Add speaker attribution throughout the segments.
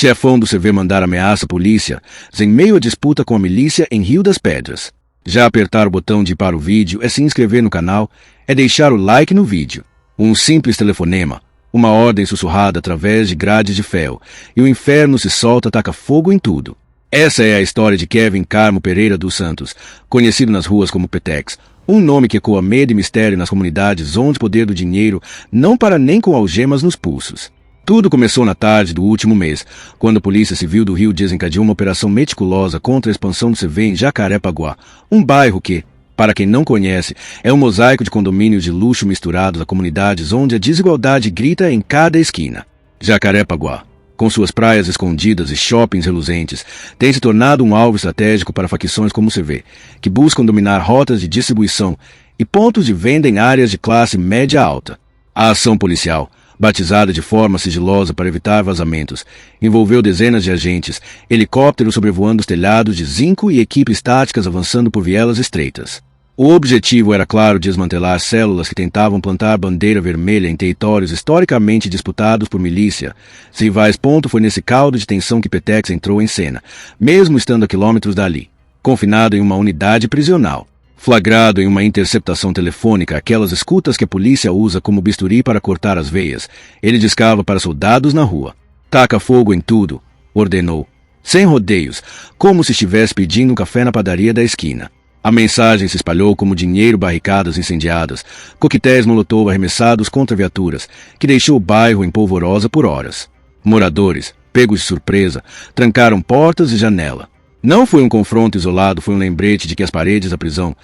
Speaker 1: Chefão do CV mandar ameaça à polícia, em meio à disputa com a milícia em Rio das Pedras. Já apertar o botão de ir para o vídeo é se inscrever no canal, é deixar o like no vídeo. Um simples telefonema, uma ordem sussurrada através de grades de ferro, e o inferno se solta, taca fogo em tudo. Essa é a história de Kevin Carmo Pereira dos Santos, conhecido nas ruas como Petex, um nome que ecoa medo e mistério nas comunidades onde o poder do dinheiro não para nem com algemas nos pulsos. Tudo começou na tarde do último mês, quando a Polícia Civil do Rio desencadeou uma operação meticulosa contra a expansão do CV em Jacarepaguá, um bairro que, para quem não conhece, é um mosaico de condomínios de luxo misturados a comunidades onde a desigualdade grita em cada esquina. Jacarepaguá, com suas praias escondidas e shoppings reluzentes, tem se tornado um alvo estratégico para facções como o CV, que buscam dominar rotas de distribuição e pontos de venda em áreas de classe média alta. A ação policial, batizada de forma sigilosa para evitar vazamentos, envolveu dezenas de agentes, helicópteros sobrevoando os telhados de zinco e equipes táticas avançando por vielas estreitas. O objetivo era, claro, desmantelar células que tentavam plantar bandeira vermelha em territórios historicamente disputados por milícia. Se rivais, foi nesse caldo de tensão que Petex entrou em cena, mesmo estando a quilômetros dali, confinado em uma unidade prisional. Flagrado em uma interceptação telefônica, aquelas escutas que a polícia usa como bisturi para cortar as veias, ele discava para soldados na rua. Taca fogo em tudo, ordenou, sem rodeios, como se estivesse pedindo um café na padaria da esquina. A mensagem se espalhou como dinheiro, barricadas incendiadas, coquetéis molotov arremessados contra viaturas, que deixou o bairro em polvorosa por horas. Moradores, pegos de surpresa, trancaram portas e janela. Não foi um confronto isolado, foi um lembrete de que as paredes da prisão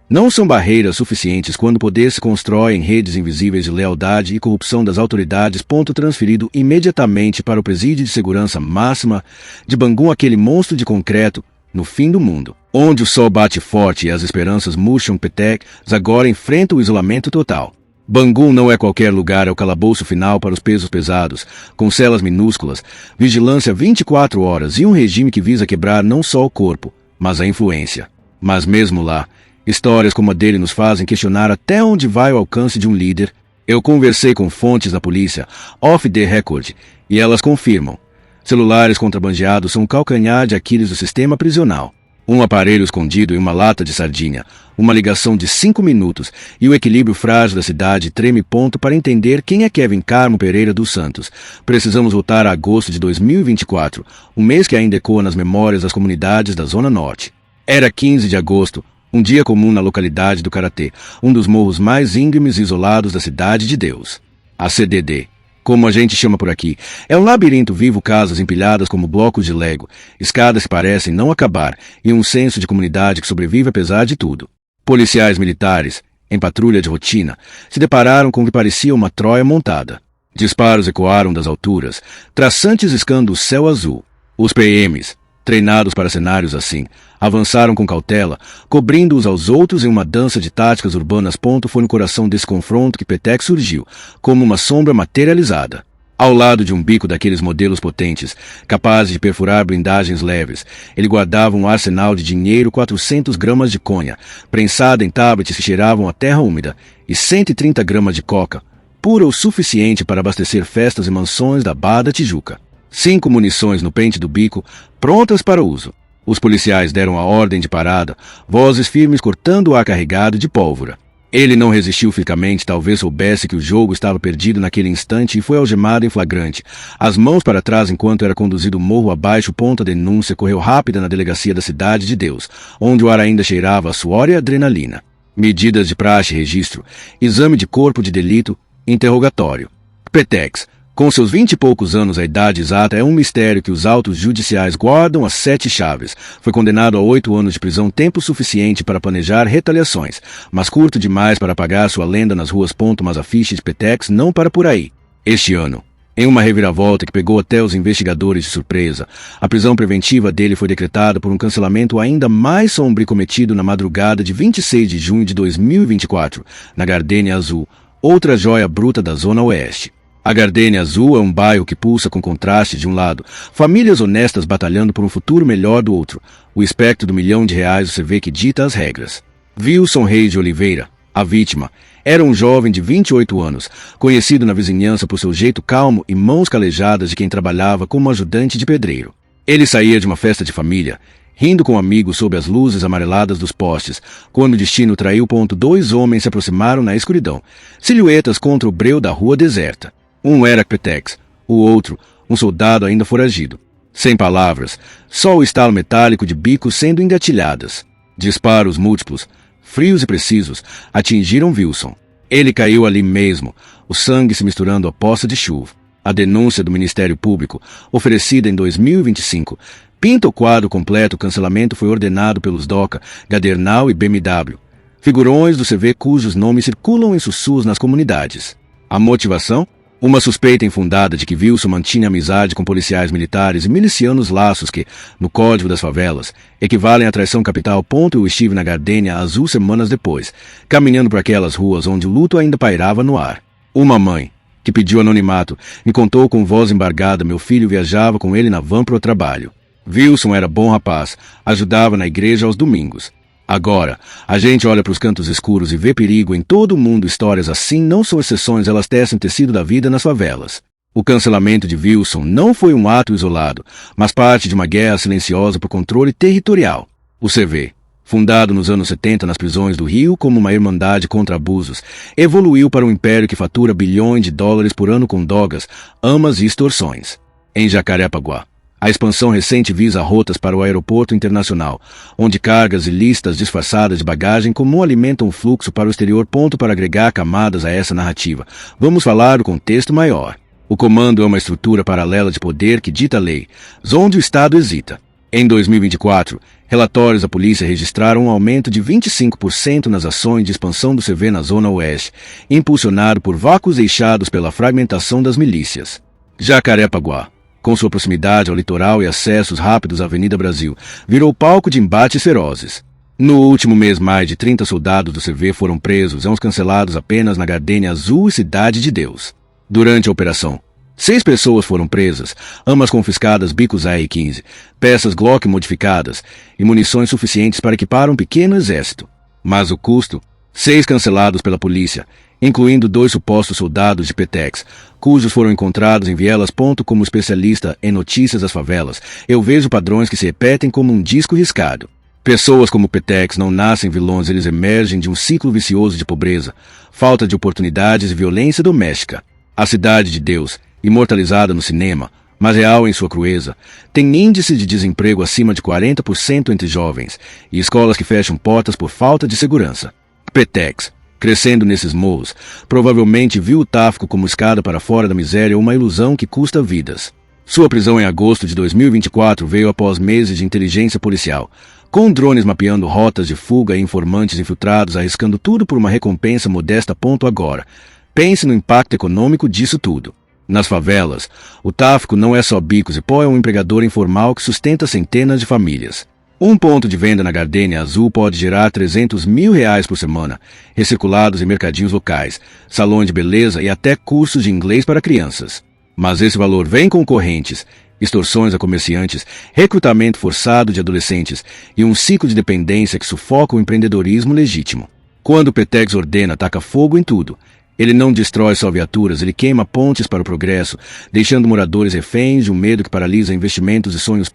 Speaker 1: não são barreiras suficientes quando o poder se constrói em redes invisíveis de lealdade e corrupção das autoridades. Transferido imediatamente para o presídio de segurança máxima de Bangu, aquele monstro de concreto no fim do mundo, onde o sol bate forte e as esperanças murcham. Petex agora enfrenta o isolamento total. Bangu não é qualquer lugar, é o calabouço final para os pesos pesados, com celas minúsculas, vigilância 24 horas e um regime que visa quebrar não só o corpo, mas a influência. Mas mesmo lá, histórias como a dele nos fazem questionar até onde vai o alcance de um líder. Eu conversei com fontes da polícia, off the record, e elas confirmam. Celulares contrabandeados são o calcanhar de Aquiles do sistema prisional. Um aparelho escondido em uma lata de sardinha, uma ligação de 5 minutos e o equilíbrio frágil da cidade treme. Para entender quem é Kevin Carmo Pereira dos Santos, precisamos voltar a agosto de 2024, um mês que ainda ecoa nas memórias das comunidades da Zona Norte. Era 15 de agosto, um dia comum na localidade do Karatê, um dos morros mais íngremes e isolados da Cidade de Deus. A CDD, como a gente chama por aqui, é um labirinto vivo, casas empilhadas como blocos de Lego, escadas que parecem não acabar e um senso de comunidade que sobrevive apesar de tudo. Policiais militares, em patrulha de rotina, se depararam com o que parecia uma Troia montada. Disparos ecoaram das alturas, traçantes riscando o céu azul. Os PMs, treinados para cenários assim, avançaram com cautela, cobrindo uns aos outros em uma dança de táticas urbanas. Foi no coração desse confronto que Petex surgiu, como uma sombra materializada. Ao lado de um bico daqueles modelos potentes, capazes de perfurar blindagens leves, ele guardava um arsenal de dinheiro, 400 gramas de conha, prensada em tablets que cheiravam a terra úmida, e 130 gramas de coca, pura o suficiente para abastecer festas e mansões da Barra da Tijuca. 5 munições no pente do bico, prontas para uso. Os policiais deram a ordem de parada, vozes firmes cortando o ar carregado de pólvora. Ele não resistiu fisicamente, talvez soubesse que o jogo estava perdido naquele instante e foi algemado em flagrante, as mãos para trás enquanto era conduzido morro abaixo. A denúncia correu rápida na delegacia da Cidade de Deus, onde o ar ainda cheirava a suor e adrenalina. Medidas de praxe, registro, exame de corpo de delito, interrogatório. Petex, com seus 20 e poucos anos, a idade exata é um mistério que os autos judiciais guardam as 7 chaves. Foi condenado a 8 anos de prisão, tempo suficiente para planejar retaliações, mas curto demais para apagar sua lenda nas ruas. Mas a ficha de Petex não para por aí. Este ano, em uma reviravolta que pegou até os investigadores de surpresa, a prisão preventiva dele foi decretada por um cancelamento ainda mais sombrio cometido na madrugada de 26 de junho de 2024, na Gardênia Azul, outra joia bruta da Zona Oeste. A Gardênia Azul é um bairro que pulsa com contraste de um lado, famílias honestas batalhando por um futuro melhor do outro, o espectro do R$1 milhão do CV que dita as regras. Wilson Reis de Oliveira, a vítima, Era um jovem de 28 anos, conhecido na vizinhança por seu jeito calmo e mãos calejadas de quem trabalhava como ajudante de pedreiro. Ele saía de uma festa de família, rindo com amigos sob as luzes amareladas dos postes, quando o destino traiu. Dois homens se aproximaram na escuridão, silhuetas contra o breu da rua deserta. Um era Petex, o outro, um soldado ainda foragido. Sem palavras, só o estalo metálico de bicos sendo engatilhadas. Disparos múltiplos, frios e precisos, atingiram Wilson. Ele caiu ali mesmo, o sangue se misturando à poça de chuva. A denúncia do Ministério Público, oferecida em 2025, pinta o quadro completo. O cancelamento foi ordenado pelos DOCA, Gadernal e BMW, figurões do CV cujos nomes circulam em sussurros nas comunidades. A motivação? Uma suspeita infundada de que Wilson mantinha amizade com policiais militares e milicianos, laços que, no Código das Favelas, equivalem à traição capital. Eu estive na Gardenia Azul semanas depois, caminhando por aquelas ruas onde o luto ainda pairava no ar. Uma mãe, que pediu anonimato, me contou com voz embargada: meu filho viajava com ele na van para o trabalho. Wilson era bom rapaz, ajudava na igreja aos domingos. Agora, a gente olha para os cantos escuros e vê perigo em todo o mundo. Histórias assim não são exceções, elas tecem o tecido da vida nas favelas. O cancelamento de Wilson não foi um ato isolado, mas parte de uma guerra silenciosa por controle territorial. O CV, fundado nos anos 70 nas prisões do Rio como uma irmandade contra abusos, evoluiu para um império que fatura bilhões de dólares por ano com drogas, amas e extorsões. Em Jacarepaguá, a expansão recente visa rotas para o aeroporto internacional, onde cargas ilícitas disfarçadas de bagagem comum alimentam o fluxo para o exterior. Para agregar camadas a essa narrativa, vamos falar do contexto maior. O comando é uma estrutura paralela de poder que dita a lei, onde o Estado hesita. Em 2024, relatórios da polícia registraram um aumento de 25% nas ações de expansão do CV na Zona Oeste, impulsionado por vácuos deixados pela fragmentação das milícias. Jacarepaguá, com sua proximidade ao litoral e acessos rápidos à Avenida Brasil, virou palco de embates ferozes. No último mês, mais de 30 soldados do CV foram presos e uns cancelados apenas na Gardenia Azul e Cidade de Deus. Durante a operação, 6 pessoas foram presas, armas confiscadas, bicos AR-15, peças Glock modificadas e munições suficientes para equipar um pequeno exército. Mas o custo? 6 cancelados pela polícia, incluindo 2 supostos soldados de Petex, cujos foram encontrados em vielas. Como especialista em notícias das favelas, eu vejo padrões que se repetem como um disco riscado. Pessoas como Petex não nascem vilões, eles emergem de um ciclo vicioso de pobreza, falta de oportunidades e violência doméstica. A Cidade de Deus, imortalizada no cinema, mas real em sua crueza, tem índice de desemprego acima de 40% entre jovens e escolas que fecham portas por falta de segurança. Petex, crescendo nesses morros, provavelmente viu o tráfico como escada para fora da miséria, uma ilusão que custa vidas. Sua prisão em agosto de 2024 veio após meses de inteligência policial, com drones mapeando rotas de fuga e informantes infiltrados arriscando tudo por uma recompensa modesta. Agora, pense no impacto econômico disso tudo. Nas favelas, o tráfico não é só bicos e pó, é um empregador informal que sustenta centenas de famílias. Um ponto de venda na Gardenia Azul pode gerar R$300 mil por semana, recirculados em mercadinhos locais, salões de beleza e até cursos de inglês para crianças. Mas esse valor vem com correntes, extorsões a comerciantes, recrutamento forçado de adolescentes e um ciclo de dependência que sufoca o empreendedorismo legítimo. Quando o Petex ordena, taca fogo em tudo. Ele não destrói só viaturas, ele queima pontes para o progresso, deixando moradores reféns de um medo que paralisa investimentos e sonhos.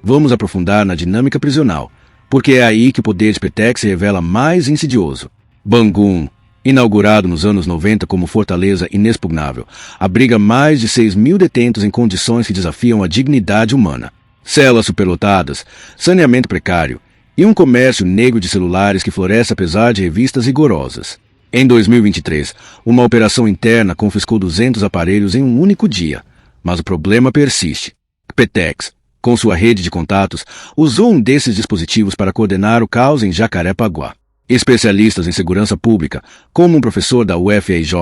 Speaker 1: Vamos aprofundar na dinâmica prisional, porque é aí que o poder de Petex se revela mais insidioso. Bangu, inaugurado nos anos 90 como fortaleza inexpugnável, abriga mais de 6 mil detentos em condições que desafiam a dignidade humana. Celas superlotadas, saneamento precário e um comércio negro de celulares que floresce apesar de revistas rigorosas. Em 2023, uma operação interna confiscou 200 aparelhos em um único dia, mas o problema persiste. Petex, com sua rede de contatos, usou um desses dispositivos para coordenar o caos em Jacarepaguá. Especialistas em segurança pública, como um professor da UFRJ,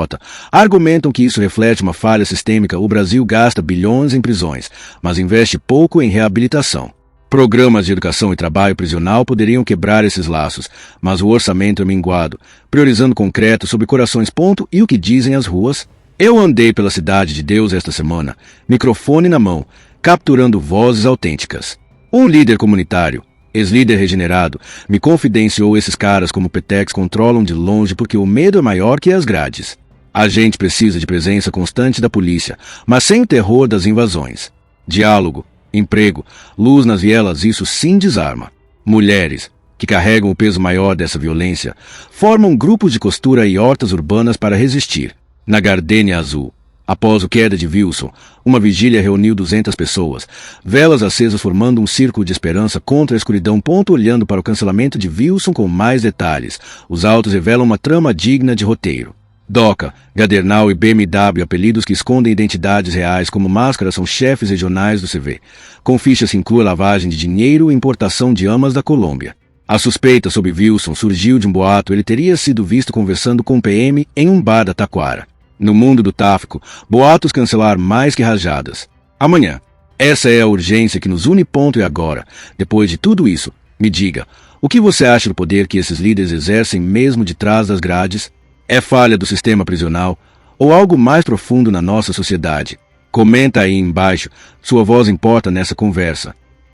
Speaker 1: argumentam que isso reflete uma falha sistêmica. O Brasil gasta bilhões em prisões, mas investe pouco em reabilitação. Programas de educação e trabalho prisional poderiam quebrar esses laços, mas o orçamento é minguado, priorizando concreto sobre corações. E o que dizem as ruas? Eu andei pela Cidade de Deus esta semana, microfone na mão, capturando vozes autênticas. Um líder comunitário, Ex-líder regenerado me confidenciou esses caras como Petex controlam de longe porque o medo é maior que as grades. A gente precisa de presença constante da polícia, mas sem o terror das invasões. Diálogo, emprego, luz nas vielas, isso sim desarma. Mulheres, que carregam o peso maior dessa violência, formam grupos de costura e hortas urbanas para resistir. Na Gardênia Azul, após a queda de Wilson, uma vigília reuniu 200 pessoas, velas acesas formando um círculo de esperança contra a escuridão. Olhando para o cancelamento de Wilson com mais detalhes, os autos revelam uma trama digna de roteiro. DOCA, Gadernal e BMW, apelidos que escondem identidades reais como máscaras, são chefes regionais do CV. Com fichas se inclui lavagem de dinheiro e importação de armas da Colômbia. A suspeita sobre Wilson surgiu de um boato. Ele teria sido visto conversando com o PM em um bar da Taquara. No mundo do tráfico, boatos cancelar mais que rajadas. Amanhã. Essa é a urgência que nos une. E agora, depois de tudo isso, me diga, o que você acha do poder que esses líderes exercem mesmo de trás das grades? É falha do sistema prisional ou algo mais profundo na nossa sociedade? Comenta aí embaixo, sua voz importa nessa conversa.